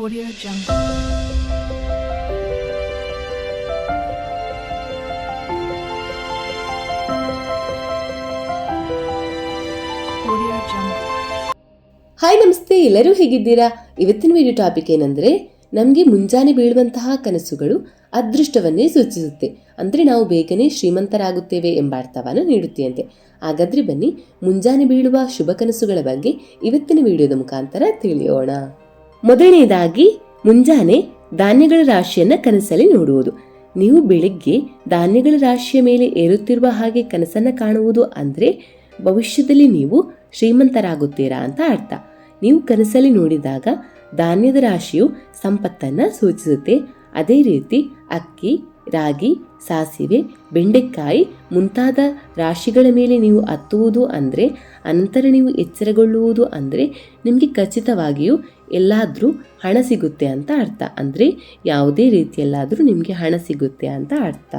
Audio Jungle. Audio Jungle. Hi ನಮಸ್ತೆ, ಎಲ್ಲರೂ ಹೇಗಿದ್ದೀರಾ? ಇವತ್ತಿನ ವಿಡಿಯೋ ಟಾಪಿಕ್ ಏನಂದ್ರೆ, ನಮಗೆ ಮುಂಜಾನೆ ಬೀಳುವಂತಹ ಕನಸುಗಳು ಅದೃಷ್ಟವನ್ನೇ ಸೂಚಿಸುತ್ತೆ. ಅಂದ್ರೆ ನಾವು ಬೇಗನೆ ಶ್ರೀಮಂತರಾಗುತ್ತೇವೆ ಎಂಬ ಅರ್ಥವನ್ನು ನೀಡುತ್ತೆಯಂತೆ. ಹಾಗಾದ್ರೆ ಬನ್ನಿ, ಮುಂಜಾನೆ ಬೀಳುವ ಶುಭ ಕನಸುಗಳ ಬಗ್ಗೆ ಇವತ್ತಿನ ವಿಡಿಯೋದ ಮುಖಾಂತರ ತಿಳಿಯೋಣ. ಮೊದಲನೇದಾಗಿ, ಮುಂಜಾನೆ ಧಾನ್ಯಗಳ ರಾಶಿಯನ್ನ ಕನಸಲ್ಲಿ ನೋಡುವುದು. ನೀವು ಬೆಳಿಗ್ಗೆ ಧಾನ್ಯಗಳ ರಾಶಿಯ ಮೇಲೆ ಏರುತ್ತಿರುವ ಹಾಗೆ ಕನಸನ್ನ ಕಾಣುವುದು ಅಂದ್ರೆ ಭವಿಷ್ಯದಲ್ಲಿ ನೀವು ಶ್ರೀಮಂತರಾಗುತ್ತೀರಾ ಅಂತ ಅರ್ಥ. ನೀವು ಕನಸಲ್ಲಿ ನೋಡಿದಾಗ ಧಾನ್ಯದ ರಾಶಿಯು ಸಂಪತ್ತನ್ನ ಸೂಚಿಸುತ್ತೆ. ಅದೇ ರೀತಿ ಅಕ್ಕಿ, ರಾಗಿ, ಸಾಸಿವೆ, ಬೆಂಡೆಕಾಯಿ ಮುಂತಾದ ರಾಶಿಗಳ ಮೇಲೆ ನೀವು ಹತ್ತುವುದು ಅಂದರೆ, ಅನಂತರ ನೀವು ಎಚ್ಚರಗೊಳ್ಳುವುದು ಅಂದರೆ ನಿಮಗೆ ಖಚಿತವಾಗಿಯೂ ಎಲ್ಲಾದರೂ ಹಣ ಸಿಗುತ್ತೆ ಅಂತ ಅರ್ಥ. ಅಂದರೆ ಯಾವುದೇ ರೀತಿಯಲ್ಲಾದರೂ ನಿಮಗೆ ಹಣ ಸಿಗುತ್ತೆ ಅಂತ ಅರ್ಥ.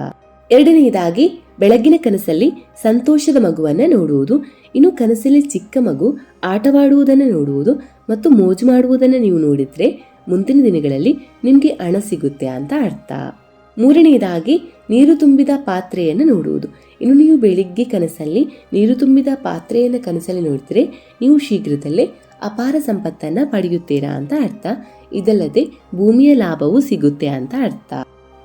ಎರಡನೆಯದಾಗಿ, ಬೆಳಗಿನ ಕನಸಲ್ಲಿ ಸಂತೋಷದ ಮಗುವನ್ನು ನೋಡುವುದು. ಇನ್ನು ಕನಸಲ್ಲಿ ಚಿಕ್ಕ ಮಗು ಆಟವಾಡುವುದನ್ನು ನೋಡುವುದು ಮತ್ತು ಮೋಜು ಮಾಡುವುದನ್ನು ನೀವು ನೋಡಿದ್ರೆ ಮುಂದಿನ ದಿನಗಳಲ್ಲಿ ನಿಮಗೆ ಹಣ ಸಿಗುತ್ತೆ ಅಂತ ಅರ್ಥ. ಮೂರನೆಯದಾಗಿ, ನೀರು ತುಂಬಿದ ಪಾತ್ರೆಯನ್ನು ನೋಡುವುದು. ಇನ್ನು ನೀವು ಬೆಳಿಗ್ಗೆ ಕನಸಲ್ಲಿ ನೀರು ತುಂಬಿದ ಪಾತ್ರೆಯನ್ನು ಕನಸಲ್ಲಿ ನೋಡಿದ್ರೆ ನೀವು ಶೀಘ್ರದಲ್ಲೇ ಅಪಾರ ಸಂಪತ್ತನ್ನ ಪಡೆಯುತ್ತೀರಾ ಅಂತ ಅರ್ಥ. ಇದಲ್ಲದೆ ಭೂಮಿಯ ಲಾಭವೂ ಸಿಗುತ್ತೆ ಅಂತ ಅರ್ಥ.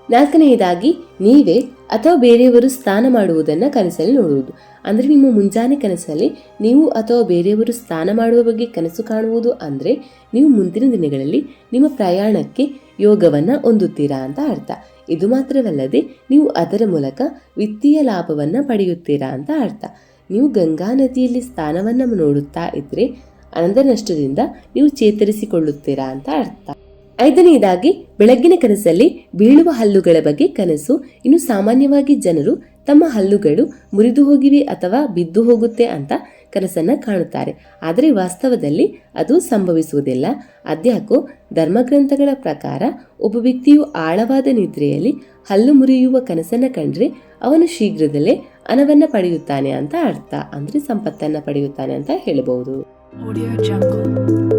ನಾಲ್ಕನೆಯದಾಗಿ, ನೀವೇ ಅಥವಾ ಬೇರೆಯವರು ಸ್ನಾನ ಮಾಡುವುದನ್ನು ಕನಸಲ್ಲಿ ನೋಡುವುದು. ಅಂದರೆ ನಿಮ್ಮ ಮುಂಜಾನೆ ಕನಸಲ್ಲಿ ನೀವು ಅಥವಾ ಬೇರೆಯವರು ಸ್ನಾನ ಮಾಡುವ ಬಗ್ಗೆ ಕನಸು ಕಾಣುವುದು ಅಂದರೆ ನೀವು ಮುಂದಿನ ದಿನಗಳಲ್ಲಿ ನಿಮ್ಮ ಪ್ರಯಾಣಕ್ಕೆ ಯೋಗವನ್ನು ಹೊಂದುತ್ತೀರಾ ಅಂತ ಅರ್ಥ. ಇದು ಮಾತ್ರವಲ್ಲದೆ ನೀವು ಅದರ ಮೂಲಕ ವಿತ್ತೀಯ ಲಾಭವನ್ನು ಪಡೆಯುತ್ತೀರಾ ಅಂತ ಅರ್ಥ. ನೀವು ಗಂಗಾ ನದಿಯಲ್ಲಿ ಸ್ನಾನವನ್ನು ನೋಡುತ್ತಾ ಇದ್ರೆ ಅನಂತ ನಷ್ಟದಿಂದ ನೀವು ಚೇತರಿಸಿಕೊಳ್ಳುತ್ತೀರಾ ಅಂತ ಅರ್ಥ. ಐದನೆಯದಾಗಿ, ಬೆಳಗ್ಗಿನ ಕನಸಲ್ಲಿ ಬೀಳುವ ಹಲ್ಲುಗಳ ಬಗ್ಗೆ ಕನಸು. ಇನ್ನು ಸಾಮಾನ್ಯವಾಗಿ ಜನರು ತಮ್ಮ ಹಲ್ಲುಗಳು ಮುರಿದು ಹೋಗಿವೆ ಅಥವಾ ಬಿದ್ದು ಹೋಗುತ್ತೆ ಅಂತ ಕನಸನ್ನ ಕಾಣುತ್ತಾರೆ. ಆದರೆ ವಾಸ್ತವದಲ್ಲಿ ಅದು ಸಂಭವಿಸುವುದಿಲ್ಲ. ಅದ್ಯಾಕೋ ಧರ್ಮಗ್ರಂಥಗಳ ಪ್ರಕಾರ ಒಬ್ಬ ವ್ಯಕ್ತಿಯು ಆಳವಾದ ನಿದ್ರೆಯಲ್ಲಿ ಹಲ್ಲು ಮುರಿಯುವ ಕನಸನ್ನ ಕಂಡ್ರೆ ಅವನು ಶೀಘ್ರದಲ್ಲೇ ಹಣವನ್ನ ಪಡೆಯುತ್ತಾನೆ ಅಂತ ಅರ್ಥ. ಅಂದ್ರೆ ಸಂಪತ್ತನ್ನ ಪಡೆಯುತ್ತಾನೆ ಅಂತ ಹೇಳಬಹುದು. Audio Jungle.